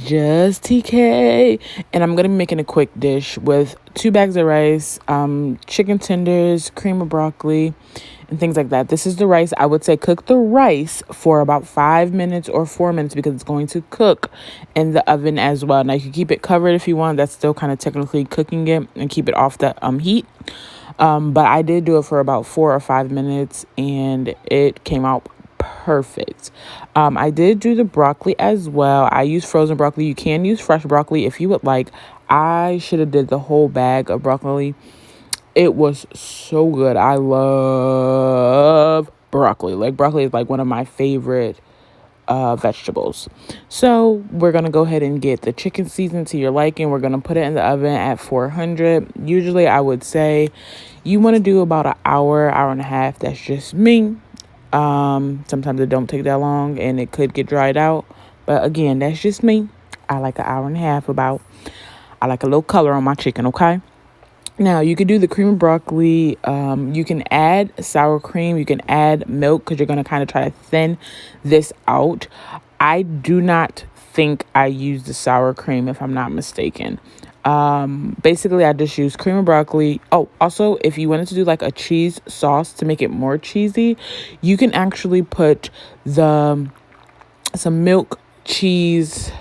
just TK, and I'm gonna be making a quick dish with 2 bags of rice, chicken tenders, cream of broccoli, and things like that. This is the rice. I would say cook the rice for about 5 minutes or 4 minutes because it's going to cook in the oven as well. Now you can keep it covered if you want. That's still kind of technically cooking it, and keep it off the heat. But I did do it for about 4 or 5 minutes, and it came out perfect. I did do the broccoli as well. I used frozen broccoli. You can use fresh broccoli if you would like. I should have did the whole bag of broccoli. It was so good. I love broccoli. Like, broccoli is like one of my favorite vegetables. So we're gonna go ahead and get the chicken seasoned to your liking. We're gonna put it in the oven at 400. Usually I would say you want to do about an hour and a half. That's just me. Sometimes it don't take that long and it could get dried out, but again, that's just me. I like an hour and a half. I like a little color on my chicken. Okay, now you could do the cream of broccoli. You can add sour cream, you can add milk, because you're going to kind of try to thin this out. I do not think I use the sour cream, if I'm not mistaken. Basically I just use cream of broccoli. Oh, also, if you wanted to do like a cheese sauce to make it more cheesy, you can actually put some milk, cheese,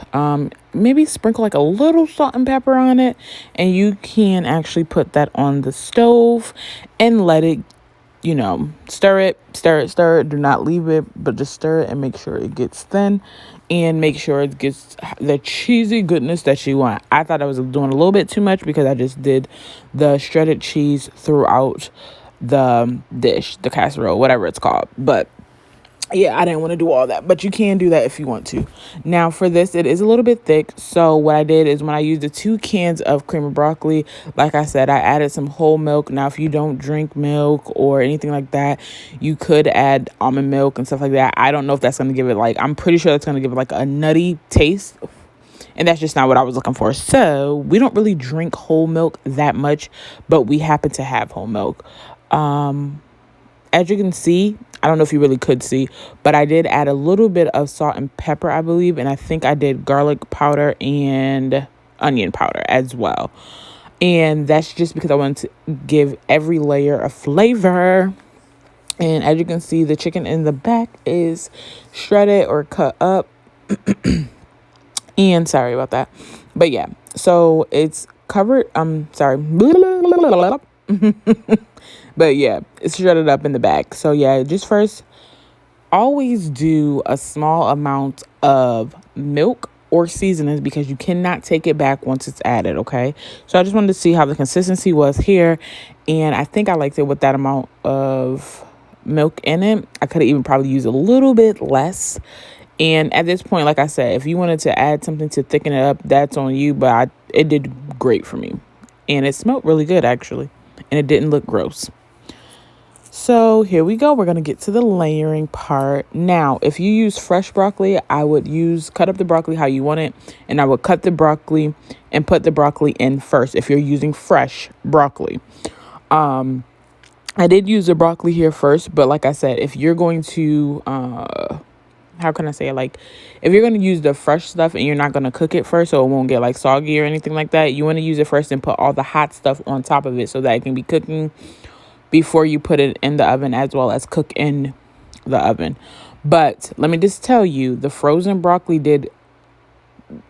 maybe sprinkle like a little salt and pepper on it, and you can actually put that on the stove and let it, stir it. Do not leave it, but just stir it and make sure it gets thin and make sure it gets the cheesy goodness that you want. I thought I was doing a little bit too much because I just did the shredded cheese throughout the dish, the casserole, whatever it's called. But yeah, I didn't want to do all that, but you can do that if you want to. Now for this, it is a little bit thick. So what I did is when I used the 2 cans of cream of broccoli, like I said, I added some whole milk. Now, if you don't drink milk or anything like that, you could add almond milk and stuff like that. I don't know if that's going to give it I'm pretty sure that's going to give it like a nutty taste. And that's just not what I was looking for. So we don't really drink whole milk that much, but we happen to have whole milk. As you can see, I don't know if you really could see, but I did add a little bit of salt and pepper, I believe. And I think I did garlic powder and onion powder as well. And that's just because I wanted to give every layer a flavor. And as you can see, the chicken in the back is shredded or cut up. And sorry about that. But yeah, so it's covered. Sorry. But yeah, it's shredded up in the back. So yeah, just first, always do a small amount of milk or seasonings because you cannot take it back once it's added, okay? So I just wanted to see how the consistency was here. And I think I liked it with that amount of milk in it. I could have even probably used a little bit less. And at this point, like I said, if you wanted to add something to thicken it up, that's on you. But it did great for me. And it smelled really good, actually. And it didn't look gross. So here we go. We're going to get to the layering part. Now, if you use fresh broccoli, I would cut up the broccoli how you want it. And I would cut the broccoli and put the broccoli in first if you're using fresh broccoli. I did use the broccoli here first. But like I said, if you're going to, how can I say it? Like, if you're going to use the fresh stuff and you're not going to cook it first so it won't get like soggy or anything like that, you want to use it first and put all the hot stuff on top of it so that it can be cooking before you put it in the oven as well as cook in the oven. But let me just tell you, the frozen broccoli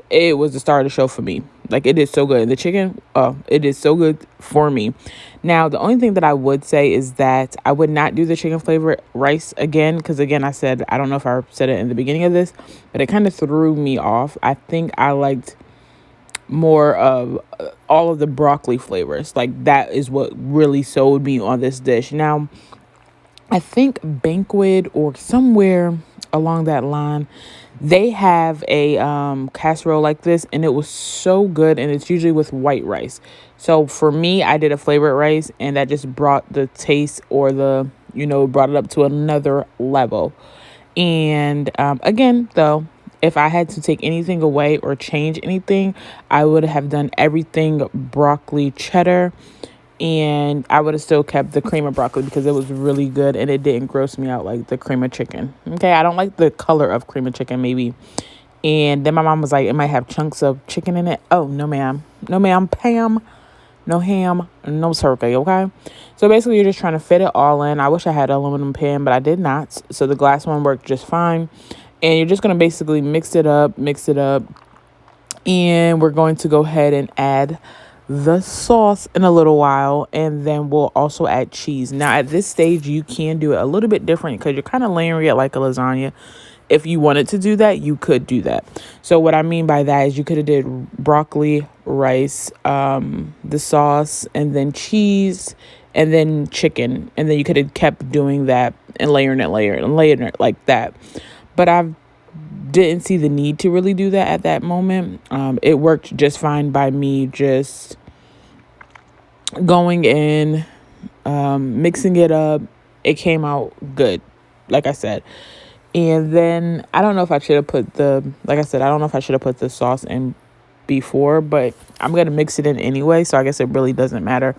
it was the star of the show for me. Like, it is so good. The chicken, it is so good for me. Now, the only thing that I would say is that I would not do the chicken flavored rice again. Because again, I said, I don't know if I said it in the beginning of this, but it kind of threw me off. I think I liked more of all of the broccoli flavors. Like, that is what really sold me on this dish. Now, I think Banquet or somewhere along that line, they have a casserole like this, and it was so good, and it's usually with white rice. So for me, I did a flavored rice, and that just brought the taste or brought it up to another level. And again, though, if I had to take anything away or change anything, I would have done everything broccoli cheddar, and I would have still kept the cream of broccoli because it was really good and it didn't gross me out like the cream of chicken. Okay, I don't like the color of cream of chicken maybe, And then my mom was like, it might have chunks of chicken in it. Oh, no, ma'am. No, ma'am. Pam. No ham. No turkey, okay? So basically, you're just trying to fit it all in. I wish I had an aluminum pan, but I did not. So the glass one worked just fine. And you're just going to basically mix it up. And we're going to go ahead and add the sauce in a little while, and then we'll also add cheese. Now at this stage you can do it a little bit different because you're kind of layering it like a lasagna. If you wanted to do that, you could do that. So what I mean by that is you could have did broccoli, rice, the sauce, and then cheese, and then chicken, and then you could have kept doing that and layering it like that. But I didn't see the need to really do that at that moment. It worked just fine by me just going in, mixing it up. It came out good, like I said. And then I don't know if I should have put the sauce in before, but I'm going to mix it in anyway. So I guess it really doesn't matter.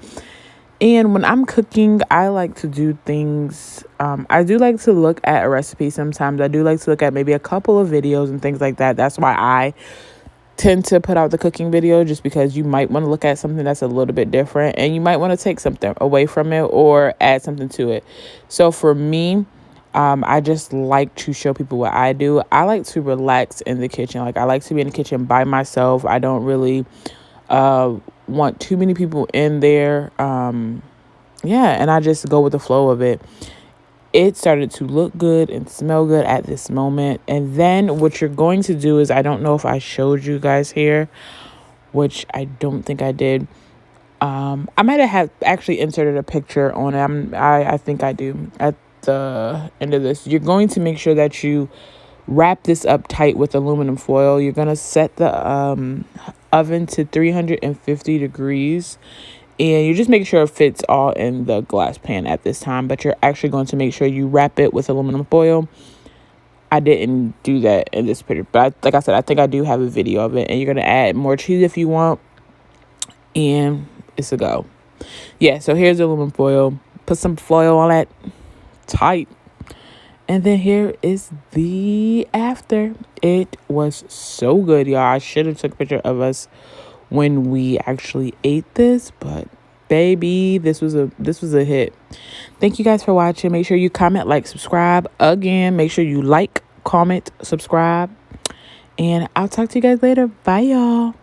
And when I'm cooking, I like to do things. I do like to look at a recipe sometimes. I do like to look at maybe a couple of videos and things like that. That's why I tend to put out the cooking video, just because you might want to look at something that's a little bit different, and you might want to take something away from it or add something to it. So for me, I just like to show people what I do. I like to relax in the kitchen. Like, I like to be in the kitchen by myself. I don't really want too many people in there. And I just go with the flow of it. It started to look good and smell good at this moment. And then what you're going to do is, I don't know if I showed you guys here, which I don't think I did. I might have actually inserted a picture on it. I think I do at the end of this. You're going to make sure that you wrap this up tight with aluminum foil. You're going to set the oven to 350 degrees, and you just make sure it fits all in the glass pan at this time, but you're actually going to make sure you wrap it with aluminum foil. I didn't do that in this picture, but like I said, I think I do have a video of it. And you're going to add more cheese if you want, and it's a go. Yeah, so here's the aluminum foil. Put some foil on that tight. And then here is the after. It was so good, y'all. I should have took a picture of us when we actually ate this, but baby, this was a hit. Thank you guys for watching. Make sure you comment, like, subscribe. Again, make sure you like, comment, subscribe, and I'll talk to you guys later. Bye, y'all.